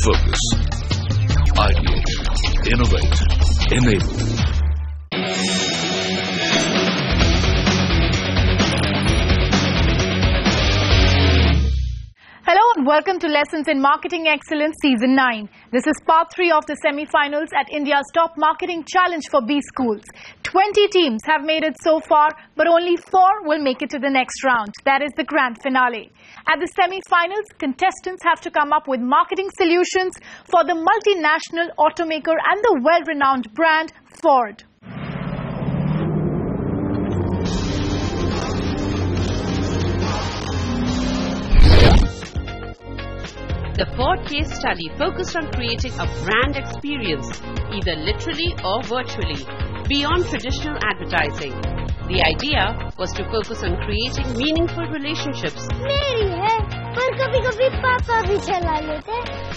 Focus. Ideate. Innovate. Enable. Welcome to Lessons in Marketing Excellence Season 9. This is part 3 of the semi-finals at India's Top Marketing Challenge for B schools. 20 teams have made it so far, but only 4 will make it to the next round. That is the grand finale. At the semi-finals, contestants have to come up with marketing solutions for the multinational automaker and the well-renowned brand Ford. The Ford case study focused on creating a brand experience, either literally or virtually, beyond traditional advertising. The idea was to focus on creating meaningful relationships,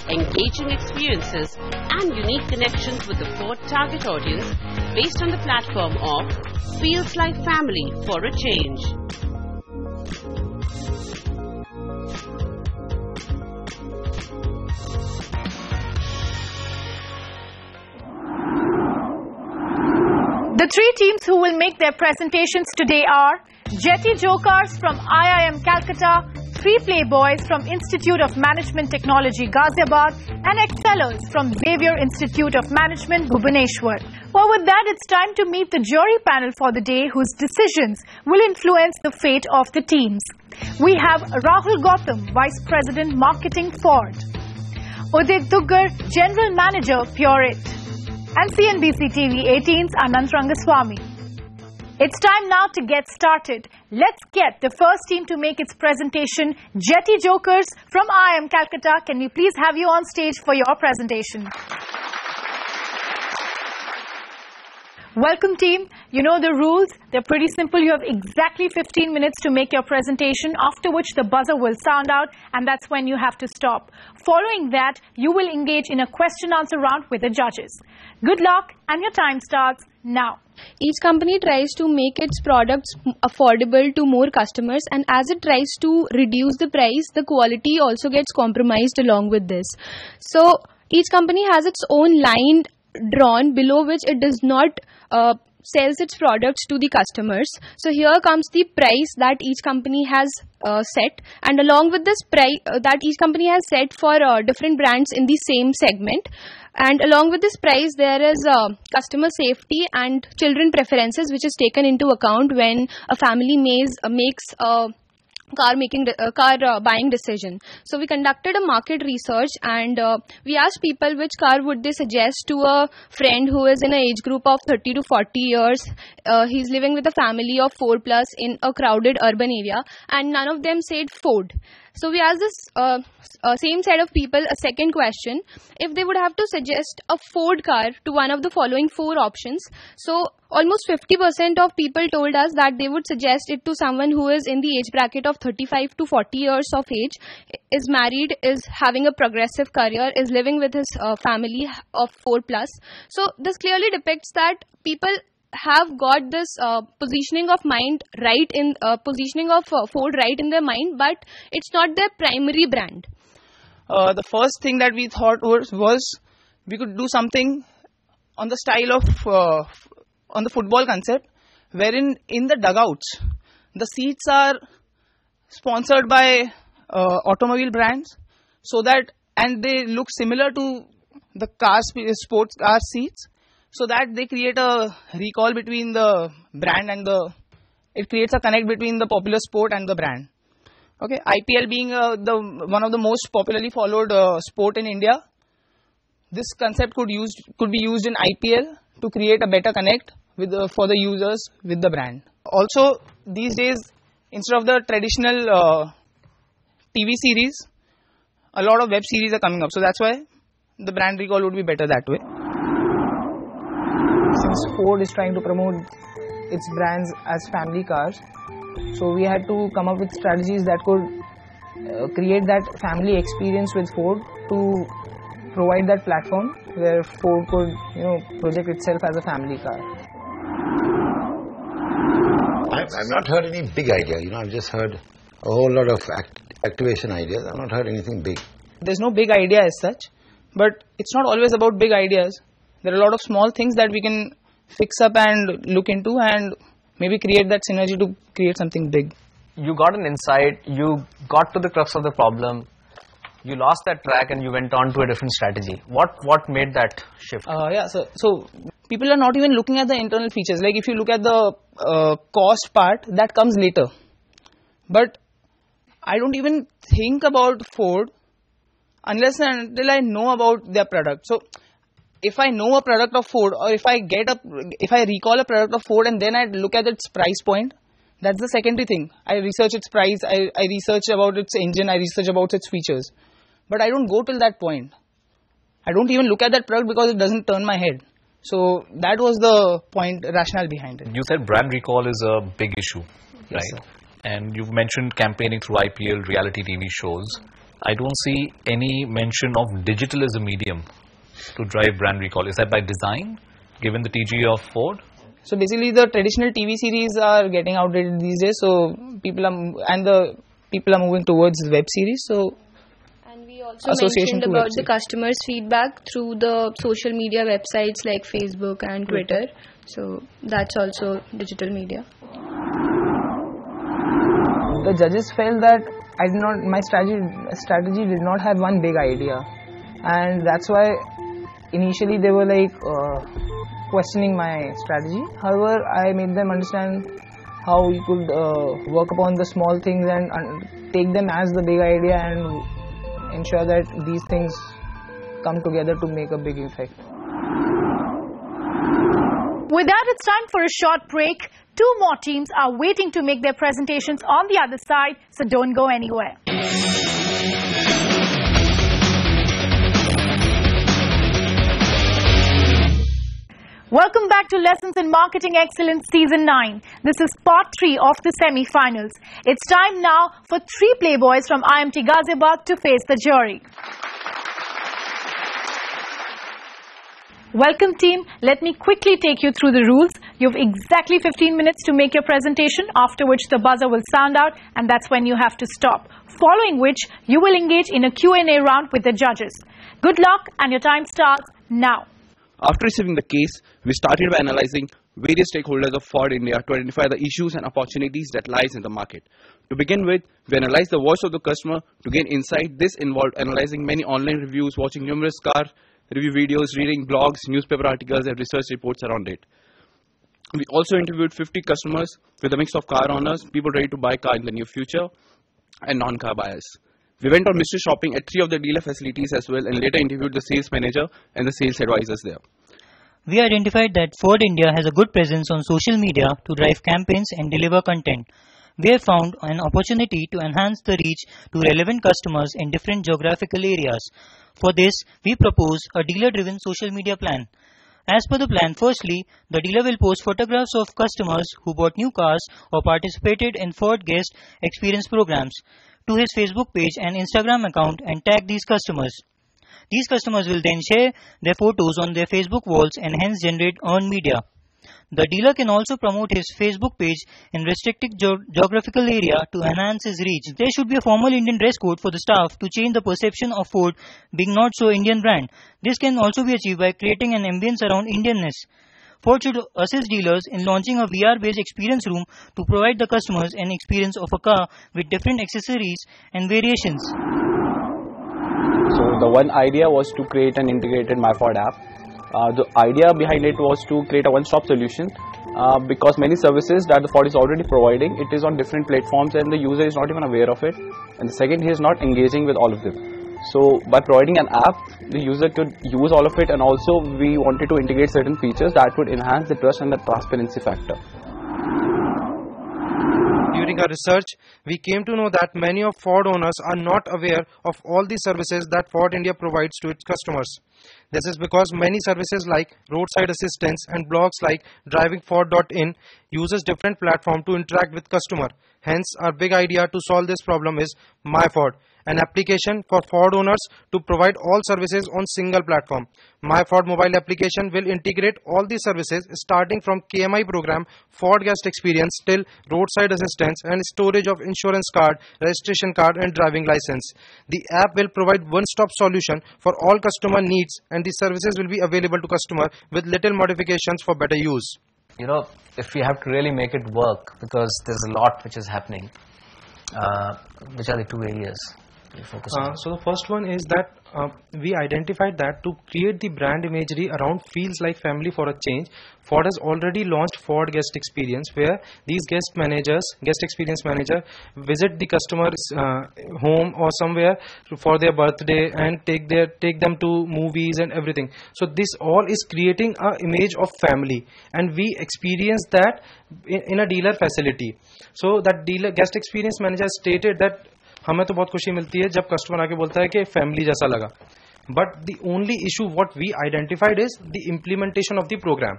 engaging experiences, and unique connections with the Ford target audience based on the platform of Feels Like Family for a Change. The 3 teams who will make their presentations today are Jetty Jokers from IIM Calcutta, 3 Playboys from Institute of Management Technology Ghaziabad, and Excellers from Xavier Institute of Management Bhubaneswar. Well, with that, it's time to meet the jury panel for the day whose decisions will influence the fate of the teams. We have Rahul Gautam, Vice President Marketing Ford, Udit Duggar, General Manager Pureit, and CNBC TV 18's Anant Rangaswamy. It's time now to get started. Let's get the first team to make its presentation, Jetty Jokers from IIM Calcutta. Can we please have you on stage for your presentation? Welcome team. You know the rules. They're pretty simple. You have exactly 15 minutes to make your presentation, after which the buzzer will sound out, and that's when you have to stop. Following that, you will engage in a question-answer round with the judges. Good luck, and your time starts now. Each company tries to make its products affordable to more customers, and as it tries to reduce the price, the quality also gets compromised along with this. So each company has its own line drawn below which it does not sells its products to the customers. So here comes the price that each company has set, and along with this price that each company has set for different brands in the same segment. And along with this price, there is customer safety and children preferences, which is taken into account when a family makes a car buying decision. So we conducted a market research, and we asked people which car would they suggest to a friend who is in an age group of 30 to 40 years. He's living with a family of 4+ in a crowded urban area, and none of them said Ford. So we asked this same set of people a second question, if they would have to suggest a Ford car to one of the following 4 options. So almost 50% of people told us that they would suggest it to someone who is in the age bracket of 35 to 40 years of age, is married, is having a progressive career, is living with his family of 4+. So this clearly depicts that people have got this positioning of mind right in positioning of Ford right in their mind, but it's not their primary brand. The first thing that we thought was we could do something on the style of on the football concept, wherein in the dugouts the seats are sponsored by automobile brands, so that, and they look similar to the sports car seats, so that they create a recall between the brand and it creates a connect between the popular sport and the brand. Okay, IPL being one of the most popularly followed sport in India, this concept could be used in IPL to create a better connect for the users with the brand. Also, these days, instead of the traditional TV series, a lot of web series are coming up. So that's why the brand recall would be better that way. Since Ford is trying to promote its brands as family cars, so we had to come up with strategies that could create that family experience with Ford, to provide that platform where Ford could, project itself as a family car. I've not heard any big idea. I've just heard a whole lot of activation ideas. I've not heard anything big. There's no big idea as such. But it's not always about big ideas. There are a lot of small things that we can fix up and look into and maybe create that synergy to create something big. You got an insight, you got to the crux of the problem, you lost that track and you went on to a different strategy. What made that shift? So people are not even looking at the internal features. Like if you look at the cost part, that comes later. But I don't even think about Ford unless and until I know about their product. So if I know a product of Ford, or if I recall a product of Ford and then I look at its price point, that's the secondary thing. I research its price, I research about its engine, I research about its features. But I don't go till that point. I don't even look at that product because it doesn't turn my head. So that was the rationale behind it. You said brand recall is a big issue, yes, right? Sir. And you've mentioned campaigning through IPL, reality TV shows. I don't see any mention of digital as a medium to drive brand recall. Is that by design, given the TG of Ford? So basically the traditional TV series are getting outdated these days, so people are moving towards web series. So and we also mentioned about the customers' feedback through the social media websites like Facebook and Twitter. So that's also digital media. The judges felt that my strategy did not have one big idea, and that's why initially they were like questioning my strategy. However, I made them understand how you could work upon the small things and take them as the big idea and ensure that these things come together to make a big effect. With that, it's time for a short break. Two more teams are waiting to make their presentations on the other side, so don't go anywhere. Welcome back to Lessons in Marketing Excellence Season 9. This is part 3 of the semi-finals. It's time now for 3 playboys from IMT Ghaziabad to face the jury. Welcome team. Let me quickly take you through the rules. You have exactly 15 minutes to make your presentation, after which the buzzer will sound out and that's when you have to stop. Following which, you will engage in a Q&A round with the judges. Good luck and your time starts now. After receiving the case, we started by analyzing various stakeholders of Ford India to identify the issues and opportunities that lies in the market. To begin with, we analyzed the voice of the customer to gain insight. This involved analyzing many online reviews, watching numerous car review videos, reading blogs, newspaper articles and research reports around it. We also interviewed 50 customers with a mix of car owners, people ready to buy a car in the near future, and non-car buyers. We went on mystery shopping at 3 of the dealer facilities as well and later interviewed the sales manager and the sales advisors there. We identified that Ford India has a good presence on social media to drive campaigns and deliver content. We have found an opportunity to enhance the reach to relevant customers in different geographical areas. For this, we propose a dealer-driven social media plan. As per the plan, firstly, the dealer will post photographs of customers who bought new cars or participated in Ford Guest Experience programs to his Facebook page and Instagram account and tag these customers. These customers will then share their photos on their Facebook walls and hence generate earned media. The dealer can also promote his Facebook page in restricted geographical area to enhance his reach. There should be a formal Indian dress code for the staff to change the perception of Ford being not so Indian brand. This can also be achieved by creating an ambience around Indianness. Ford should assist dealers in launching a VR-based experience room to provide the customers an experience of a car with different accessories and variations. So the one idea was to create an integrated MyFord app. The idea behind it was to create a one-stop solution because many services that the Ford is already providing, it is on different platforms and the user is not even aware of it. And the second, he is not engaging with all of them. So by providing an app, the user could use all of it, and also we wanted to integrate certain features that would enhance the trust and the transparency factor. During our research, we came to know that many of Ford owners are not aware of all the services that Ford India provides to its customers. This is because many services like roadside assistance and blogs like drivingford.in uses different platforms to interact with customer. Hence, our big idea to solve this problem is MyFord, an application for Ford owners to provide all services on single platform. My Ford mobile application will integrate all these services starting from KMI program, Ford guest experience till roadside assistance and storage of insurance card, registration card and driving license. The app will provide one-stop solution for all customer needs, and the services will be available to customer with little modifications for better use. You know, if we have to really make it work, because there's a lot which is happening, which are the two areas we focus on? So the first one is that we identified that to create the brand imagery around feels like family for a change, Ford has already launched Ford Guest Experience, where these guest experience manager visit the customer's home or somewhere for their birthday and take them to movies and everything. So this all is creating an image of family, and we experience that in a dealer facility. So that dealer guest experience manager stated that हमें तो बहुत खुशी मिलती है जब customer आके बोलता है कि फैमिली जैसा लगा, but the only issue what we identified is the implementation of the programme.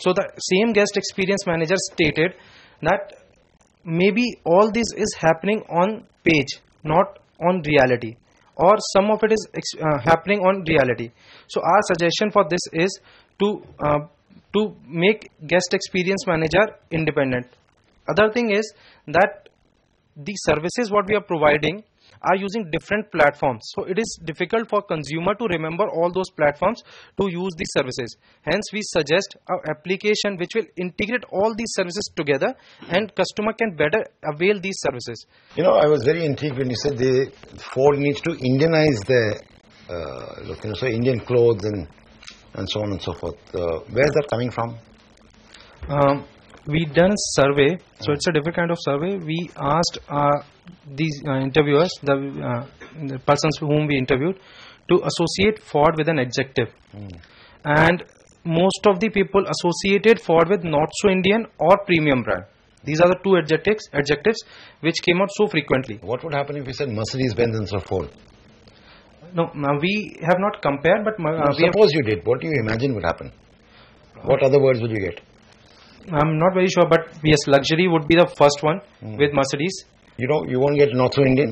So the same guest experience manager stated that may be all this is happening on page, not on reality, or some of it is happening on reality. So our suggestion for this is to make guest experience manager independent. Other thing is that the services what we are providing are using different platforms, so it is difficult for consumer to remember all those platforms to use these services. Hence we suggest an application which will integrate all these services together and customer can better avail these services. You know, I was very intrigued when you said Ford needs to Indianize their look, so Indian clothes and so on and so forth. Where is that coming from? We done a survey, so it's a different kind of survey. We asked these interviewers, the persons whom we interviewed, to associate Ford with an adjective. And most of the people associated Ford with not so Indian or premium brand. These are the two adjectives which came out so frequently. What would happen if you said Mercedes-Benz instead of Ford? No, we have not compared, but suppose you did. What do you imagine would happen? What other words would you get? I'm not very sure, but yes, luxury would be the first one with Mercedes. You won't get not so Indian?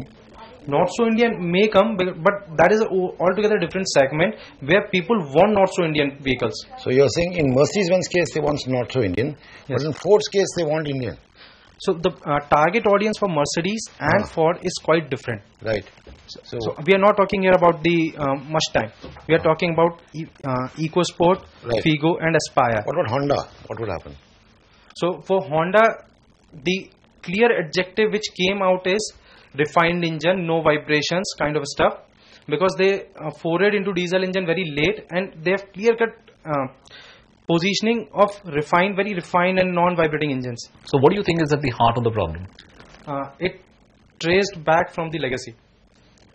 Not so Indian may come, but that is altogether different segment where people want not so Indian vehicles. So you're saying in Mercedes-Benz case they want not so Indian, yes, but in Ford's case they want Indian. So the target audience for Mercedes and Ford is quite different. Right. So we are not talking here about the Mustang. We are talking about EcoSport, right, Figo and Aspire. What about Honda? What would happen? So for Honda, the clear adjective which came out is refined engine, no vibrations kind of stuff, because they forayed into diesel engine very late and they have clear-cut positioning of very refined and non-vibrating engines. So what do you think is at the heart of the problem? It traced back from the legacy.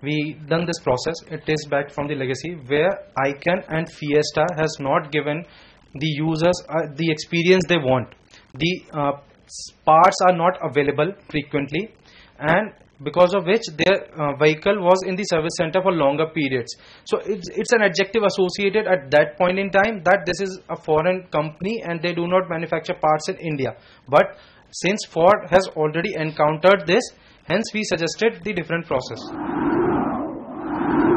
We done this process. It traced back from the legacy where Icon and Fiesta has not given the users the experience they want. The parts are not available frequently, and because of which their vehicle was in the service center for longer periods. So it's an adjective associated at that point in time that this is a foreign company and they do not manufacture parts in India. But since Ford has already encountered this, hence we suggested the different process.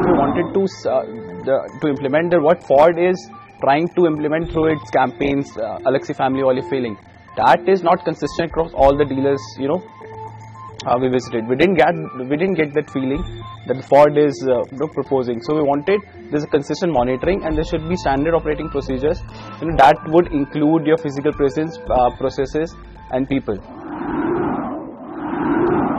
We wanted to implement what Ford is trying to implement through its campaigns, Alexi family only feeling. That is not consistent across all the dealers, we visited. We didn't get that feeling that Ford is proposing. So we wanted there's a consistent monitoring and there should be standard operating procedures. That would include your physical presence, processes, and people.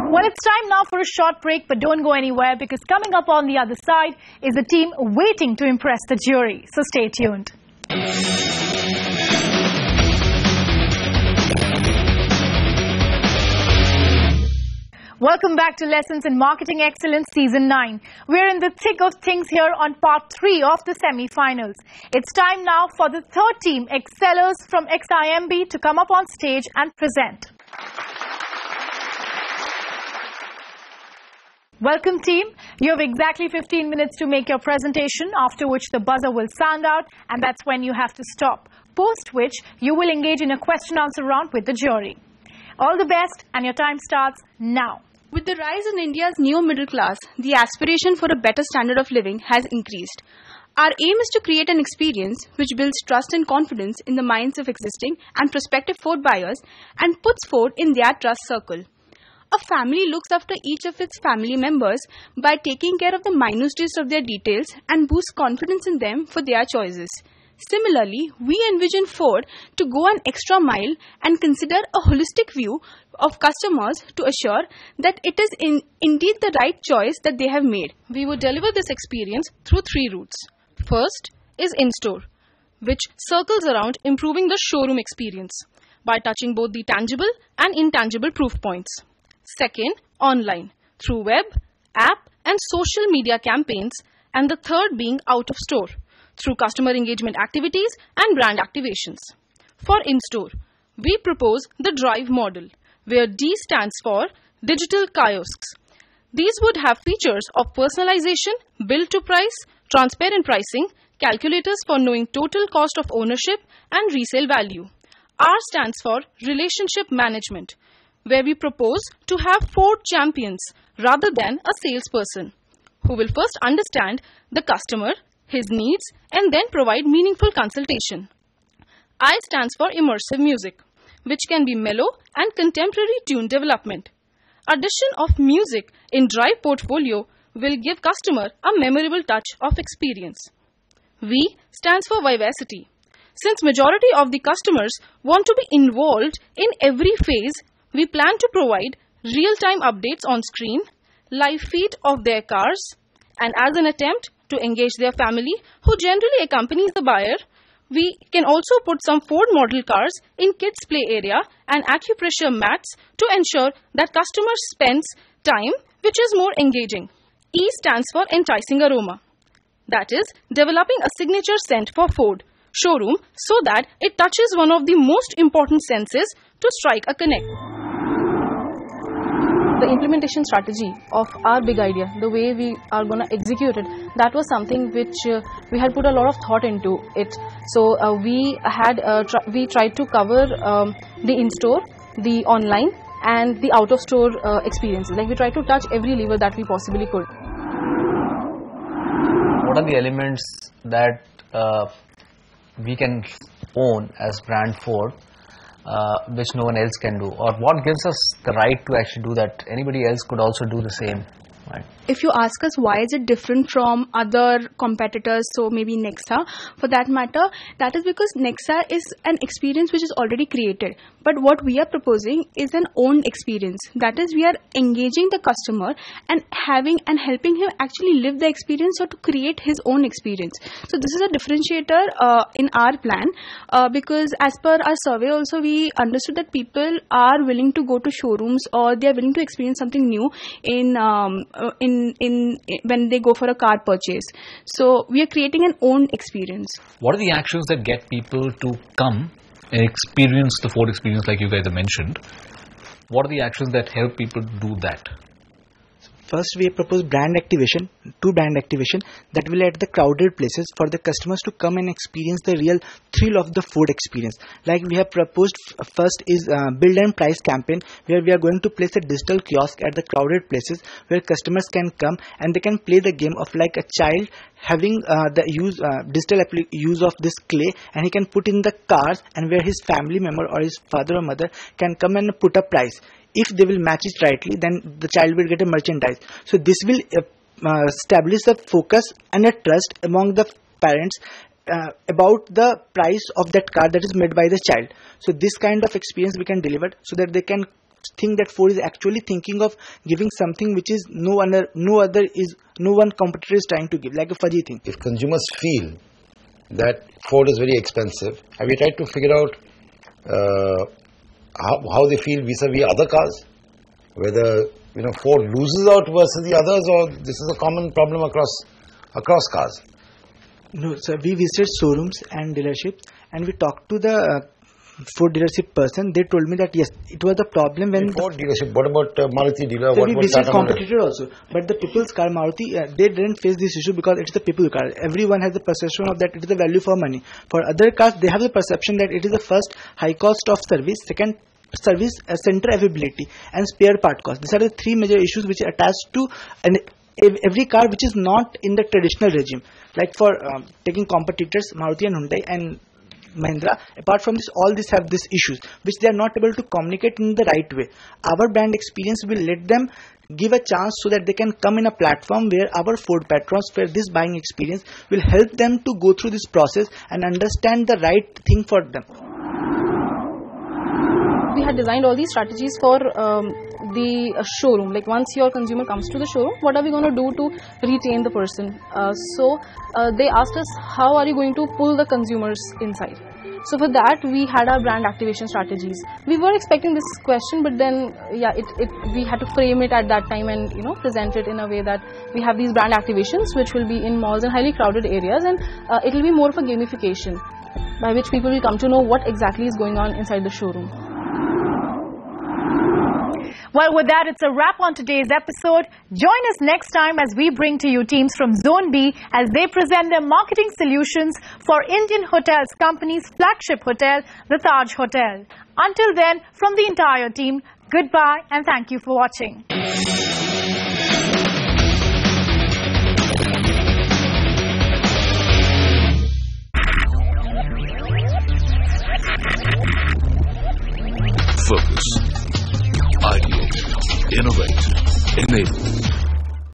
Well, it's time now for a short break, but don't go anywhere because coming up on the other side is a team waiting to impress the jury. So stay tuned. Welcome back to Lessons in Marketing Excellence Season 9. We're in the thick of things here on Part 3 of the semi-finals. It's time now for the third team, Excellers from XIMB, to come up on stage and present. Welcome team. You have exactly 15 minutes to make your presentation, after which the buzzer will sound out and that's when you have to stop. Post which you will engage in a question-answer round with the jury. All the best and your time starts now. With the rise in India's new middle class, the aspiration for a better standard of living has increased. Our aim is to create an experience which builds trust and confidence in the minds of existing and prospective food buyers and puts food in their trust circle. A family looks after each of its family members by taking care of the minuteness of their details and boosts confidence in them for their choices. Similarly, we envision Ford to go an extra mile and consider a holistic view of customers to assure that it is indeed the right choice that they have made. We would deliver this experience through 3 routes. First is in-store, which circles around improving the showroom experience by touching both the tangible and intangible proof points. Second, online, through web, app and social media campaigns, and the third being out of store, through customer engagement activities and brand activations. For in-store, we propose the drive model, where D stands for digital kiosks. These would have features of personalization, bill to price, transparent pricing, calculators for knowing total cost of ownership and resale value. R stands for relationship management, where we propose to have 4 champions rather than a salesperson, who will first understand the customer, his needs, and then provide meaningful consultation. I stands for immersive music, which can be mellow and contemporary tune development. Addition of music in Drive portfolio will give customer a memorable touch of experience. V stands for vivacity. Since majority of the customers want to be involved in every phase, we plan to provide real-time updates on screen, live feed of their cars, and as an attempt to engage their family, who generally accompanies the buyer, we can also put some Ford model cars in kids play area and acupressure mats to ensure that customers spends time which is more engaging. E stands for enticing aroma. That is, developing a signature scent for Ford showroom so that it touches one of the most important senses to strike a connect. The implementation strategy of our big idea, the way we are going to execute it, that was something which we had put a lot of thought into it. So we tried to cover the in-store, the online and the out-of-store experiences. Like we tried to touch every lever that we possibly could. What are the elements that we can own as brand Ford which no one else can do, or what gives us the right to actually do that? Anybody else could also do the same, right? If you ask us why is it different from other competitors, so maybe Nexa, for that matter, that is because Nexa is an experience which is already created. But what we are proposing is an own experience. That is, we are engaging the customer and helping him actually live the experience or to create his own experience. So this is a differentiator in our plan because as per our survey also, we understood that people are willing to go to showrooms or they are willing to experience something new when they go for a car purchase. So we are creating an own experience. What are the actions that get people to come and experience the Ford experience like you guys have mentioned? What are the actions that help people do that? First, we propose brand activation, 2 brand activation that will at the crowded places for the customers to come and experience the real thrill of the Ford experience. Like we have proposed, first is build and price campaign, where we are going to place a digital kiosk at the crowded places where customers can come and they can play the game of like a child having digital use of this clay, and he can put in the cars, and where his family member or his father or mother can come and put a price. If they will match it rightly, then the child will get a merchandise. So this will establish a focus and a trust among the parents about the price of that car that is made by the child. So this kind of experience we can deliver so that they can think that Ford is actually thinking of giving something which is no one competitor is trying to give, like a fuzzy thing. If consumers feel that Ford is very expensive, have you tried to figure out how they feel vis-a-vis other cars? Whether Ford loses out versus the others, or this is a common problem across cars? No, sir. We visited showrooms and dealerships, and we talked to the Ford dealership person. They told me that yes, it was the problem when Ford dealership. What about Maruti dealer? So we visited competitor also, but the people's car Maruti, they didn't face this issue because it's the people's car. Everyone has the perception of that it is the value for money. For other cars, they have the perception that it is the first high cost of service, second service center availability and spare part cost. These are the three major issues which are attached to every car which is not in the traditional regime. Like for taking competitors Maruti and Hyundai and Mahindra, apart from this, all these have these issues which they are not able to communicate in the right way. Our brand experience will let them give a chance so that they can come in a platform where our Ford patrons, where this buying experience will help them to go through this process and understand the right thing for them. We had designed all these strategies for the showroom. Like once your consumer comes to the showroom, what are we going to do to retain the person? So they asked us, how are you going to pull the consumers inside? So for that, we had our brand activation strategies. We were expecting this question, but then we had to frame it at that time and present it in a way that we have these brand activations which will be in malls and highly crowded areas, and it will be more of a gamification by which people will come to know what exactly is going on inside the showroom. Well, with that, it's a wrap on today's episode. Join us next time as we bring to you teams from Zone B as they present their marketing solutions for Indian Hotels Company's flagship hotel, the Taj Hotel. Until then, from the entire team, goodbye and thank you for watching. Focus. Ideate, innovate, enable.